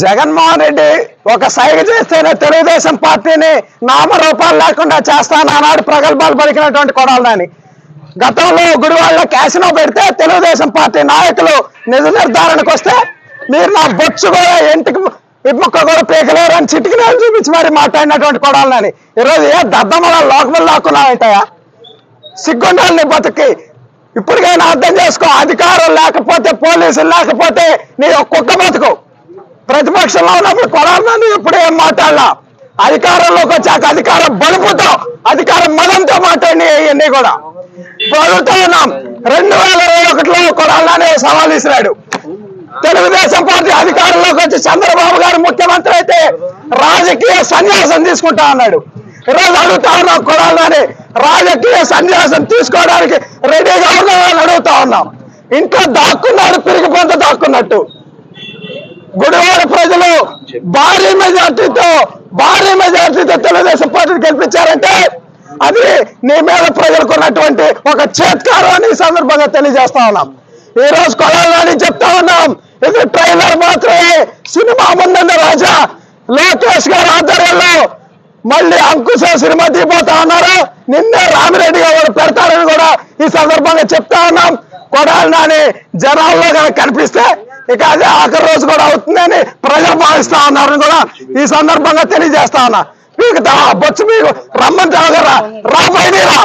జగన్మోహన్ రెడ్డి ఒక సైగ చేస్తేనే తెలుగుదేశం పార్టీని నామరూపాలు లేకుండా చేస్తాను ఆనాడు ప్రగల్భాలు పలికినటువంటి కొడాలని గతంలో గుడివాడలో క్యాసినో పెడితే తెలుగుదేశం పార్టీ నాయకులు నిజ నిర్ధారణకు వస్తే మీరు నా బొచ్చు కూడా ఇంటికి ఇమ్మొక్క కూడా పీకలేరు అని చిటికిన చూపించి మరి మాట్లాడినటువంటి కొడాలని ఈరోజు ఏ దద్దమ్మల లోకములు లాక్కున్నావుంటాయా సిగ్గుండాలని బతుకి ఇప్పటికైనా అర్థం చేసుకో. అధికారం లేకపోతే పోలీసులు లేకపోతే నీ కుక్క బతుకు. ప్రతిపక్షంలో ఉన్నప్పుడు కొడాలని ఇప్పుడు ఏం మాట్లాడలా, అధికారంలోకి వచ్చాక అధికారం బలుపుతో అధికారం మదంతో మాట్లాడి ఇవన్నీ కూడా అడుగుతా ఉన్నాం. 2021లో కొడాలని సవాల్ ఇసిరాడు. తెలుగుదేశం పార్టీ అధికారంలోకి వచ్చి చంద్రబాబు గారు ముఖ్యమంత్రి అయితే రాజకీయ సన్యాసం తీసుకుంటా అన్నాడు. ఈరోజు అడుగుతా ఉన్నాం కొడాలని రాజకీయ సన్యాసం తీసుకోవడానికి రెడీగా ఉన్నామని అడుగుతా ఉన్నాం. ఇంట్లో దాక్కున్నాడు, పిరిగి పొంత దాక్కున్నట్టు. గుడివాడ ప్రజలు భారీ మెజార్టీతో తెలుగుదేశం పార్టీని గెలిపించారంటే అది నీ మీద ప్రజలకు ఉన్నటువంటి ఒక చేత్కారం అని ఈ సందర్భంగా తెలియజేస్తా ఉన్నాం. ఈ రోజు కొడాలని చెప్తా ఉన్నాం, ఇది ట్రైలర్ మాత్రమే. సినిమా ముందున్న రాజా లోకేష్ గారి ఆధ్వర్యంలో మళ్ళీ అంకుశ సినిమా తీపోతా ఉన్నారు. నిన్నే రామిరెడ్డి గారు పెడతారని కూడా ఈ సందర్భంగా చెప్తా ఉన్నాం. కొడాలని జనాల్లో కనిపిస్తే ఇక అదే ఆఖరి రోజు కూడా అవుతుందని ప్రజలు భావిస్తా ఉన్నారని కూడా ఈ సందర్భంగా తెలియజేస్తా ఉన్నా. పీకుతా బొచ్చు పీకు రమ్మంటావు కదా, రాబోయేరా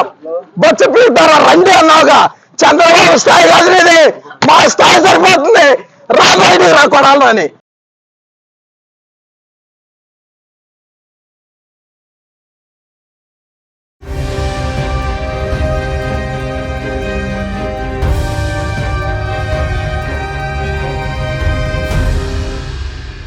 బొచ్చు పీకుతారా రండి అన్నావుగా. చంద్రబాబు స్థాయి కాదు, మా స్థాయి సరిపోతుంది, రాబోయేరా కొడాలని.